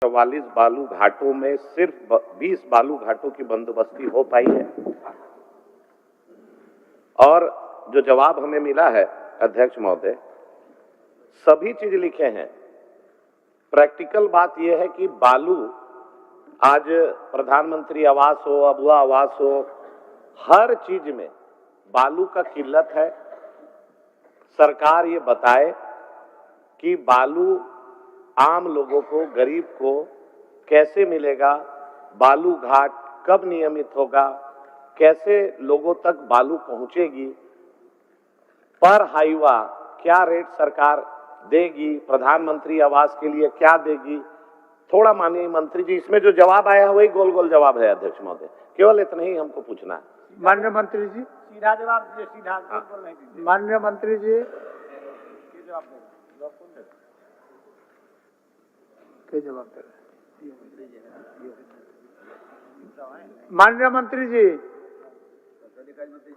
44 बालू घाटों में सिर्फ 20 बालू घाटों की बंदोबस्ती हो पाई है। और जो जवाब हमें मिला है अध्यक्ष महोदय, सभी चीज लिखे हैं। प्रैक्टिकल बात यह है कि बालू आज प्रधानमंत्री आवास हो, अबुआ आवास हो, हर चीज में बालू का किल्लत है। सरकार ये बताए कि बालू आम लोगों को, गरीब को कैसे मिलेगा, बालू घाट कब नियमित होगा, कैसे लोगों तक बालू पहुंचेगी, पर हाईवा क्या रेट सरकार देगी, प्रधानमंत्री आवास के लिए क्या देगी। थोड़ा माननीय मंत्री जी, इसमें जो जवाब आया है वही गोल गोल जवाब है अध्यक्ष महोदय, केवल इतना ही हमको पूछना है। माननीय मंत्री जी सीधा जवाब दीजिए, सीधा बोल नहीं दीजिए। माननीय मंत्री जी जवाब देगा, के जवाब दे रहे माननीय मंत्री जी,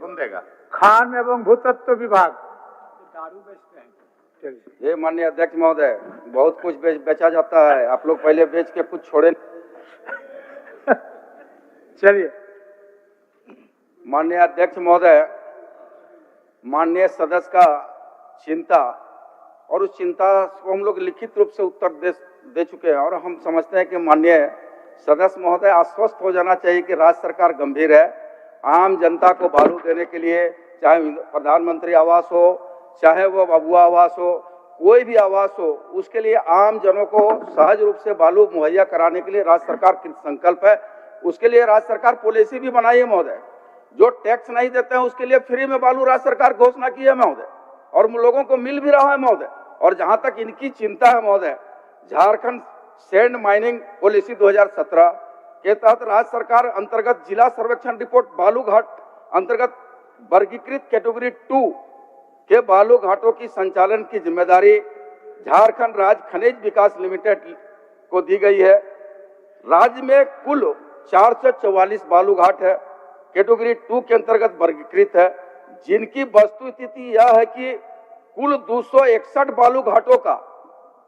कौन देगा? खान एवं भूतत्व विभाग। दारू बेचते हैं। ये माननीय अध्यक्ष महोदय, बहुत कुछ बेचा जाता है, आप लोग पहले बेच के कुछ छोड़े। चलिए माननीय अध्यक्ष महोदय, माननीय सदस्य का चिंता और उस चिंता को हम लोग लिखित रूप से उत्तर दे चुके हैं और हम समझते हैं कि माननीय सदस्य महोदय आश्वस्त हो जाना चाहिए कि राज्य सरकार गंभीर है। आम जनता को बालू देने के लिए, चाहे प्रधानमंत्री आवास हो, चाहे वो अबुआ आवास हो, कोई भी आवास हो, उसके लिए आम जनों को सहज रूप से बालू मुहैया कराने के लिए राज्य सरकार कृत संकल्प है। उसके लिए राज्य सरकार पॉलिसी भी बनाई है महोदय। जो टैक्स नहीं देते हैं उसके लिए फ्री में बालू राज्य सरकार घोषणा की है महोदय, और लोगों को मिल भी रहा है महोदय। और जहां तक इनकी चिंता है महोदय, झारखंड सैंड माइनिंग पॉलिसी 2017 के तहत राज्य सरकार अंतर्गत जिला सर्वेक्षण रिपोर्ट बालू घाट अंतर्गत वर्गीकृत कैटेगरी 2 के बालू घाटों की संचालन की जिम्मेदारी झारखंड राज्य खनिज विकास लिमिटेड को दी गई है। राज्य में कुल 444 बालू घाट है, कैटेगरी 2 के अंतर्गत वर्गीकृत है, जिनकी वस्तु स्थिति यह है कि कुल 261 बालू घाटों का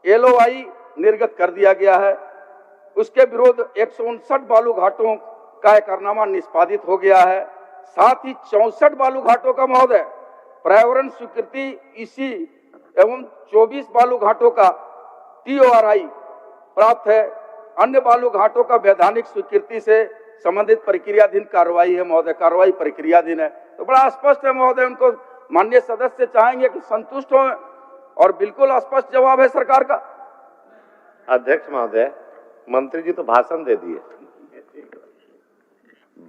LOI निर्गत कर दिया गया है। उसके विरोध 159 बालू घाटों का एकरारनामा निष्पादित हो गया है। साथ ही 64 बालू घाटों का महोदय पर्यावरण स्वीकृति इसी एवं 24 बालू घाटों का TORI प्राप्त है। अन्य बालू घाटों का वैधानिक स्वीकृति से संबंधित प्रक्रियाधीन कार्रवाई है महोदय, कार्रवाई प्रक्रियाधीन है। तो बड़ा स्पष्ट है महोदय, उनको माननीय सदस्य चाहेंगे कि संतुष्ट हो, और बिल्कुल स्पष्ट जवाब है सरकार का। अध्यक्ष महोदय, मंत्री जी तो भाषण दे दिए।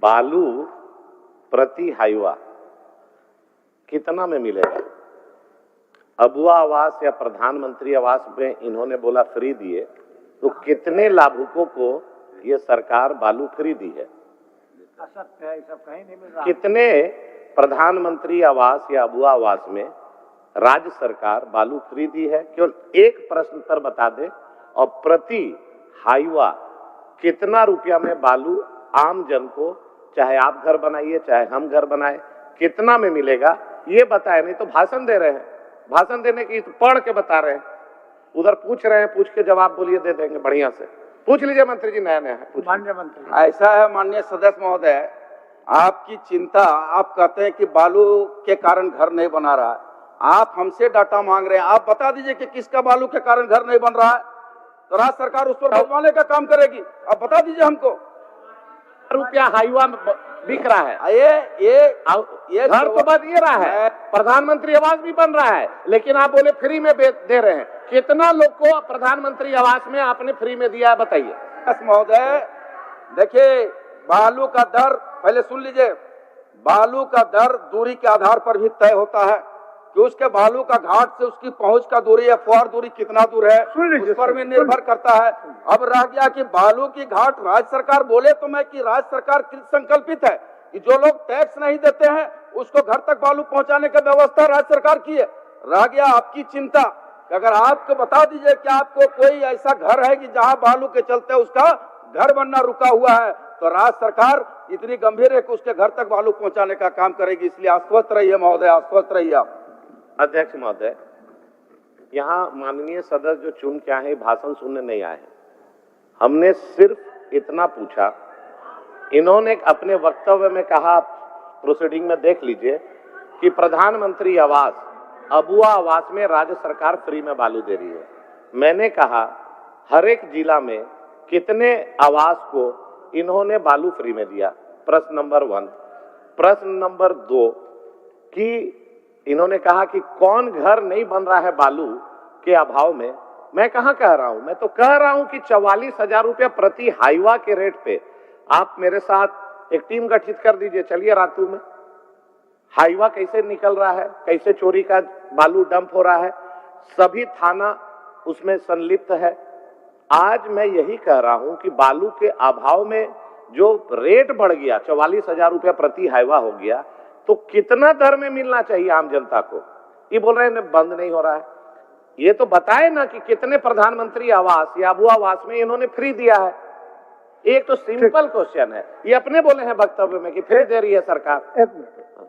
बालू प्रति हाईवा कितना में मिलेगा? अबुआ आवास या प्रधानमंत्री आवास में इन्होंने बोला फ्री दिए, तो कितने लाभुकों को ये सरकार बालू फ्री दी है? असत्य है, सब कहीं नहीं मिल रहा। कितने प्रधानमंत्री आवास या अबुआ आवास में राज्य सरकार बालू फ्री दी है? केवल एक प्रश्न पर बता दे, और प्रति हाईवा कितना रुपया में बालू आम जन को, चाहे आप घर बनाइए चाहे हम घर बनाए, कितना में मिलेगा ये बताए। नहीं तो भाषण दे रहे हैं, भाषण देने की पढ़ के बता रहे हैं, उधर पूछ रहे हैं, पूछ के जवाब बोलिए, दे देंगे बढ़िया से। पूछ लीजिए मंत्री जी, नया नया है। माननीय मंत्री, ऐसा है माननीय सदस्य महोदय, आपकी चिंता, आप कहते हैं कि बालू के कारण घर नहीं बना रहा है, आप हमसे डाटा मांग रहे हैं, आप बता दीजिए कि किसका बालू के कारण घर नहीं बन रहा है, तो राज्य सरकार उस पर बनवाने का काम करेगी। आप बता दीजिए हमको। रुपया हाईवा बिक रहा है, ये घर तो बन ये रहा है, प्रधानमंत्री आवास भी बन रहा है, लेकिन आप बोले फ्री में दे रहे हैं। कितना लोग को प्रधानमंत्री आवास में आपने फ्री में दिया है बताइए। महोदय देखिए, बालू का दर पहले सुन लीजिए, बालू का दर दूरी के आधार पर भी तय होता है कि उसके बालू का घाट से उसकी पहुंच का दूरी या फुहार दूरी कितना दूर है, उस पर भी निर्भर करता है। अब रह गया कि बालू की घाट राज्य सरकार बोले तो मैं कि राज्य सरकार कृत संकल्पित है कि जो लोग टैक्स नहीं देते हैं उसको घर तक बालू पहुंचाने की व्यवस्था राज्य सरकार की है। रह गया आपकी चिंता कि अगर आपको बता दीजिए कि आपको कोई ऐसा घर है कि जहां बालू के चलते उसका घर बनना रुका हुआ है, तो राज्य सरकार इतनी गंभीर है कि उसके घर तक बालू पहुंचाने का काम करेगी। इसलिए आश्वस्त रहिए महोदय, आश्वस्त रहिए आप। अध्यक्ष महोदय, यहाँ माननीय सदस्य जो चुन के आए हैं भाषण सुनने नहीं आए हैं, हमने सिर्फ इतना पूछा। इन्होंने अपने वक्तव्य में कहा, प्रोसीडिंग में देख लीजिए, कि प्रधानमंत्री आवास, अबुआ आवास में राज्य सरकार फ्री में बालू दे रही है। मैंने कहा हर एक जिला में कितने आवास को इन्होंने बालू फ्री में दिया, प्रश्न नंबर 1। प्रश्न नंबर 2 कि इन्होंने कहा कि कौन घर नहीं बन रहा है बालू के अभाव में। मैं कहां कह रहा हूं, मैं तो कह रहा हूं कि 44,000 रुपया प्रति हाईवा के रेट पे आप मेरे साथ एक टीम गठित कर दीजिए, चलिए रातू में हाईवा कैसे निकल रहा है, कैसे चोरी का बालू डंप हो रहा है, सभी थाना उसमें संलिप्त है। आज मैं यही कह रहा हूं कि बालू के अभाव में जो रेट बढ़ गया, 44,000 रुपया प्रति हाईवा हो गया, तो कितना दर में मिलना चाहिए आम जनता को। ये बोल रहे हैं बंद नहीं हो रहा है। ये तो बताए ना कि कितने प्रधानमंत्री आवास या अबुआ आवास में इन्होंने फ्री दिया है। एक तो सिंपल क्वेश्चन है, ये अपने बोले हैं वक्तव्य में कि फ्री दे रही है सरकार। एक मिनट,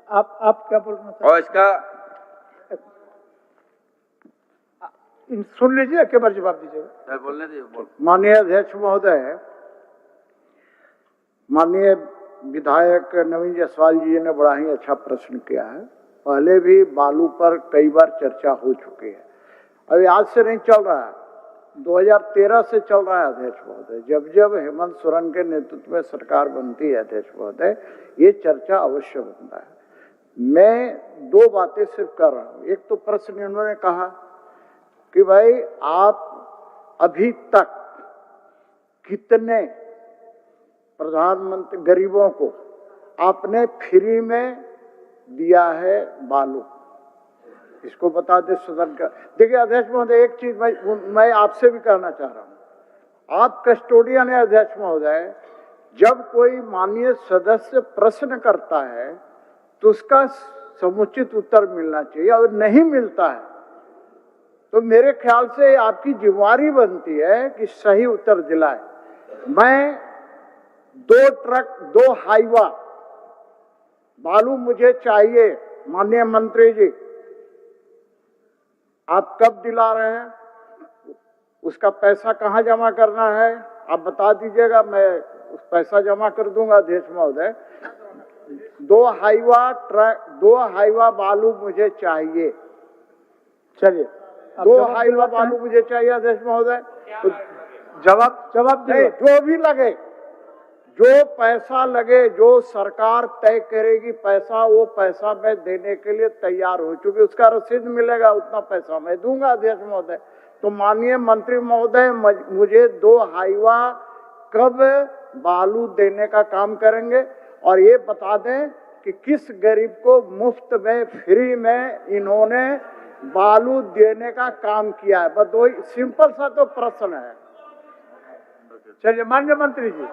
आप क्या बोलना चाहते हैं? और इसका सुन लीजिए, एक बार जवाब दीजिएगा। बोलने दीजिए। माननीय अध्यक्ष महोदय, माननीय विधायक नवीन जायसवाल जी ने बड़ा ही अच्छा प्रश्न किया है। पहले भी बालू पर कई बार चर्चा हो चुकी है। अभी आज से नहीं चल रहा है, 2013 से चल रहा है अध्यक्ष महोदय। जब जब हेमंत सोरेन के नेतृत्व में सरकार बनती है अध्यक्ष महोदय, ये चर्चा अवश्य बनता है। मैं 2 बातें सिर्फ कर रहा हूँ। एक तो प्रश्न इन्होंने कहा कि भाई आप अभी तक कितने प्रधानमंत्री गरीबों को आपने फ्री में दिया है बालू, इसको बता दे सदन का। देखिए अध्यक्ष महोदय, एक चीज मैं आपसे भी कहना चाह रहा हूं। आप कस्टोडियन है अध्यक्ष महोदय। जब कोई माननीय सदस्य प्रश्न करता है तो उसका समुचित उत्तर मिलना चाहिए, और नहीं मिलता है तो मेरे ख्याल से आपकी जिम्मेदारी बनती है कि सही उत्तर दिलाए। मैं 2 ट्रक 2 हाईवा बालू मुझे चाहिए, माननीय मंत्री जी आप कब दिला रहे हैं, उसका पैसा कहाँ जमा करना है आप बता दीजिएगा, मैं उस पैसा जमा कर दूंगा अध्यक्ष महोदय। 2 हाईवा बालू मुझे चाहिए। चलिए, 2 हाईवा बालू मुझे चाहिए अध्यक्ष महोदय। तो जवाब नहीं, जो भी लगे, जो पैसा लगे, जो सरकार तय करेगी पैसा, वो पैसा मैं देने के लिए तैयार हो चुकी। उसका रसीद मिलेगा, उतना पैसा मैं दूंगा अध्यक्ष महोदय। तो माननीय मंत्री महोदय, मुझे 2 हाईवा कब बालू देने का काम करेंगे, और ये बता दें कि किस गरीब को मुफ्त में फ्री में इन्होंने बालू देने का काम किया है। बस 2 सिंपल सा तो प्रश्न है। चलिए माननीय मंत्री जी,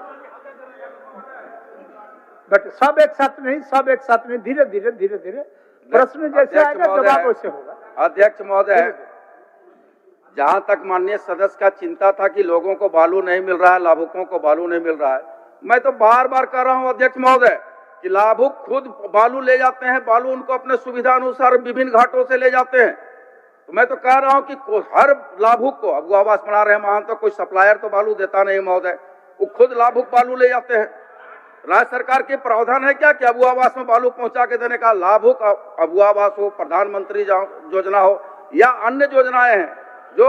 बट सब एक साथ नहीं, धीरे धीरे प्रश्न जैसे आएगा जवाब वैसे होगा। अध्यक्ष महोदय, जहां तक माननीय सदस्य का चिंता था कि लोगों को बालू नहीं मिल रहा है, लाभुकों को बालू नहीं मिल रहा है, मैं तो बार बार कह रहा हूं अध्यक्ष महोदय कि लाभुक खुद बालू ले जाते हैं, बालू उनको अपने सुविधा अनुसार विभिन्न घाटों से ले जाते हैं। तो मैं तो कह रहा हूं कि हर लाभुक को, अब आवास बना रहे हैं वहां तो कोई सप्लायर तो बालू देता नहीं महोदय, वो खुद लाभुक बालू ले जाते हैं। राज्य सरकार के प्रावधान है क्या कि अबुआ आवास में बालू पहुंचा के देने का? लाभुक अबुआ आवास हो, प्रधानमंत्री योजना हो या अन्य योजनाएं हैं जो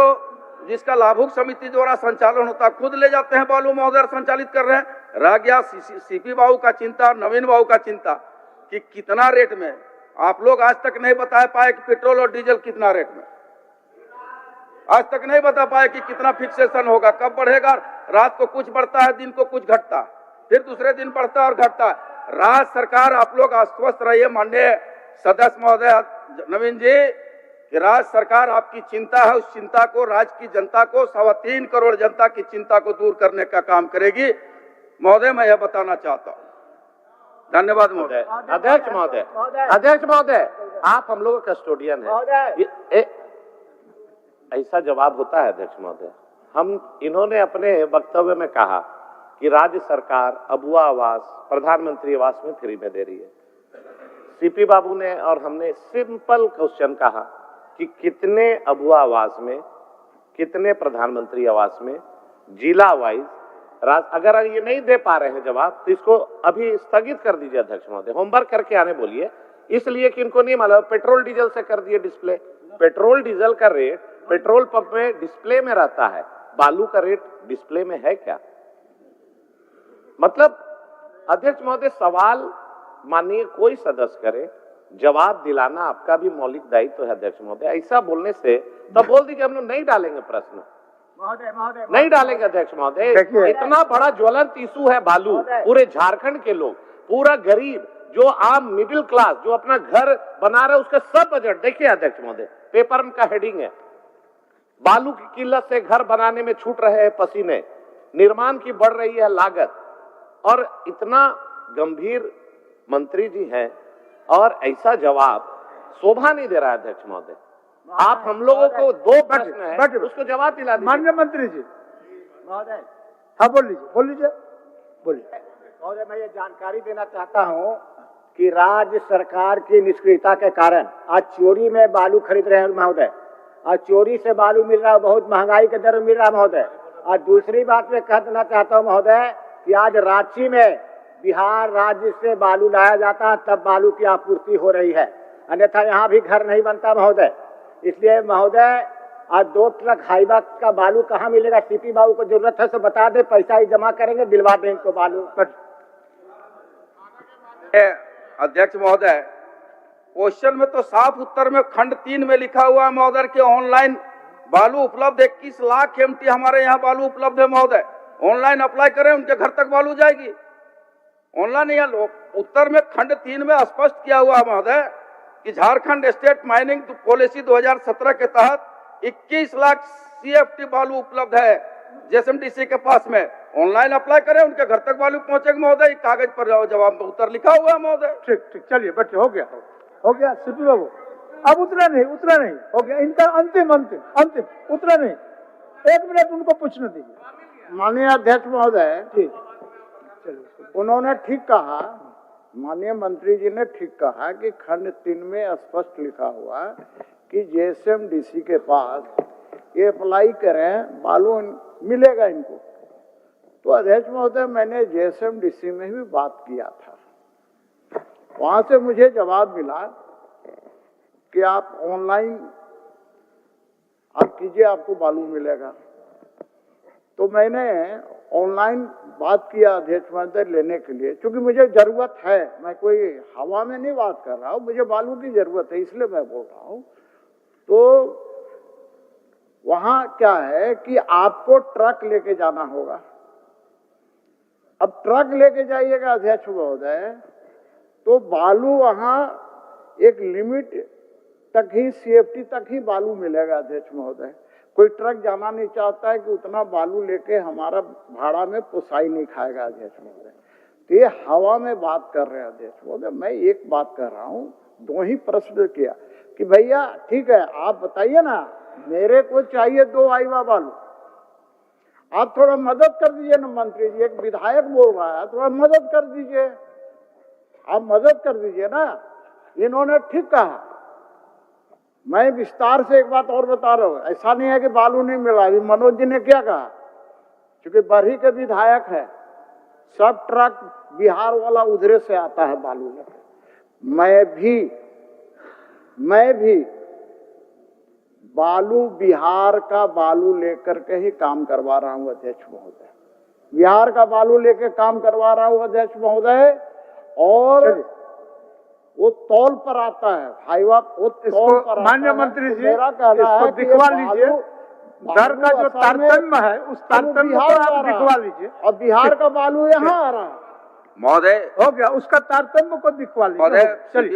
जिसका लाभुक समिति द्वारा संचालन होता, खुद ले जाते हैं बालू महोदय, संचालित कर रहे हैं। रह गया सीपी बाबू का चिंता, नवीन बाबू का चिंता कि कितना रेट में, आप लोग आज तक नहीं बता पाए कि पेट्रोल और डीजल कितना रेट में, आज तक नहीं बता पाए कि कितना फिक्सेशन होगा, कब बढ़ेगा। रात को कुछ बढ़ता है, दिन को कुछ घटता है, फिर दूसरे दिन बढ़ता है और घटता है। राज्य सरकार, आप लोग आश्वस्त रहिए माननीय सदस्य महोदय नवीन जी कि राज्य सरकार आपकी चिंता है, उस चिंता को, राज्य की जनता को, 3.25 करोड़ जनता की चिंता को दूर करने का काम करेगी महोदय, मैं यह बताना चाहता हूँ। धन्यवाद महोदय। अध्यक्ष महोदय, आप हम लोग कस्टोडियन है, ऐसा जवाब होता है अध्यक्ष महोदय। इन्होंने अपने वक्तव्य में कहा कि राज्य सरकार अबुआ आवास, प्रधानमंत्री आवास में फ्री में दे रही है। सीपी बाबू ने और हमने सिंपल क्वेश्चन कहा कि कितने अबुआ आवास में, कितने प्रधानमंत्री आवास में जिला वाइज अगर ये नहीं दे पा रहे हैं जवाब तो इसको अभी स्थगित कर दीजिए अध्यक्ष महोदय, होमवर्क करके आने बोलिए, इसलिए कि इनको नहीं मालूम। पेट्रोल डीजल से कर दिए डिस्प्ले, पेट्रोल डीजल का रेट पेट्रोल पंप में डिस्प्ले में रहता है, बालू का रेट डिस्प्ले में है क्या? मतलब अध्यक्ष महोदय सवाल माननीय कोई सदस्य करे, जवाब दिलाना आपका भी मौलिक दायित्व है अध्यक्ष महोदय। ऐसा बोलने से तब बोल दीजिए हम लोग नहीं डालेंगे प्रश्न, महोदय नहीं डालेंगे अध्यक्ष महोदय। इतना बड़ा ज्वलंत इशू है बालू, पूरे झारखंड के लोग, पूरा गरीब जो आम मिडिल क्लास जो अपना घर बना रहा है उसका सब बजट देखिए अध्यक्ष महोदय, पेपर का हेडिंग है, बालू की किल्लत से घर बनाने में छूट रहे हैं पसीने, निर्माण की बढ़ रही है लागत, और इतना गंभीर मंत्री जी हैं और ऐसा जवाब शोभा नहीं दे रहा है अध्यक्ष महोदय। आप हम लोगों को दो प्रश्न है उसको जवाब दिला दीजिए। माननीय मंत्री जी, महोदय हाँ बोल लीजिए बोलिए। महोदय मैं ये जानकारी देना चाहता हूँ कि राज्य सरकार की निष्क्रियता के कारण आज चोरी में बालू खरीद रहे हैं महोदय, आज चोरी से बालू मिल रहा है, बहुत महंगाई के दर में मिल रहा है महोदय। और दूसरी बात मैं कह देना चाहता हूँ महोदय कि आज रांची में बिहार राज्य से बालू लाया जाता है तब बालू की आपूर्ति हो रही है, अन्यथा यहाँ भी घर नहीं बनता महोदय। इसलिए महोदय आज 2 ट्रक हाईवा का बालू कहाँ मिलेगा? सीपी बाबू को जरूरत है तो बता दे, पैसा ही जमा करेंगे, दिलवा दें इनको बालू। अध्यक्ष महोदय क्वेश्चन में तो साफ उत्तर में खंड 3 में लिखा हुआ है महोदय कि ऑनलाइन बालू उपलब्ध 21 लाख एमटी हमारे यहाँ बालू उपलब्ध है महोदय, ऑनलाइन अप्लाई करें उनके घर तक बालू जाएगी। ऑनलाइन यहाँ उत्तर में खंड 3 में स्पष्ट किया हुआ है महोदय कि झारखंड स्टेट माइनिंग पॉलिसी 2017 के तहत 21 लाख सीएफटी बालू उपलब्ध है जेएसएमडीसी के पास में, ऑनलाइन अप्लाई करें उनके घर तक बालू पहुंचेगा महोदय। कागज पर जवाब उत्तर लिखा हुआ है महोदय। ठीक चलिए बच्चे हो गया सीपी बाबू, अब उतरा नहीं हो गया इनका अंतिम उतरा नहीं, 1 मिनट उनको पूछने दीजिए। माननीय अध्यक्ष महोदय जी, उन्होंने ठीक कहा, माननीय मंत्री जी ने ठीक कहा कि खंड 3 में स्पष्ट लिखा हुआ कि जेएसएमडीसी के पास ये अप्लाई करें बालू मिलेगा इनको। तो अध्यक्ष महोदय मैंने जेएसएमडीसी में भी बात किया था, वहां से मुझे जवाब मिला कि आप ऑनलाइन आप कीजिए आपको बालू मिलेगा। तो मैंने ऑनलाइन बात किया अध्यक्ष महोदय लेने के लिए, क्योंकि मुझे जरूरत है, मैं कोई हवा में नहीं बात कर रहा हूँ, मुझे बालू की जरूरत है इसलिए मैं बोल रहा हूँ। तो वहां क्या है कि आपको ट्रक लेके जाना होगा। अब ट्रक लेके जाइएगा अध्यक्ष महोदय तो बालू वहां एक लिमिट तक ही, सीएफटी तक ही बालू मिलेगा अध्यक्ष महोदय। कोई ट्रक जाना नहीं चाहता है कि उतना बालू लेके हमारा भाड़ा में पुसाई नहीं खाएगा अध्यक्ष महोदय। तो ये हवा में बात कर रहे हैं अध्यक्ष महोदय। मैं एक बात कर रहा हूँ, 2 ही प्रश्न किया कि भैया ठीक है आप बताइए ना, मेरे को चाहिए 2 हाईवा बालू, आप थोड़ा मदद कर दीजिए ना मंत्री जी, एक विधायक बोल रहा है थोड़ा मदद कर दीजिए, आप मदद कर दीजिए ना। इन्होंने ठीक कहा, मैं विस्तार से एक बात और बता रहा हूँ, ऐसा नहीं है कि बालू नहीं मिला। अभी मनोज जी ने क्या कहा, क्योंकि बरही के विधायक है, सब ट्रक बिहार वाला उधरे से आता है बालू लेकर। मैं भी बालू बिहार का बालू लेकर के ही काम करवा रहा हूँ अध्यक्ष महोदय, बिहार का बालू लेकर काम करवा रहा हूँ अध्यक्ष महोदय। और वो तौल पर आता है हाईवा, वो तौल पर माननीय मंत्री जी मेरा कहना है कि दिखवा लीजिए, दर का जो तारतम्य है उस तारतम्य को आप दिखवा लीजिए। और बिहार का बालू यहाँ आ रहा है महोदय हो गया, उसका तारतम्य को दिखवा लीजिए। महोदय चलिए।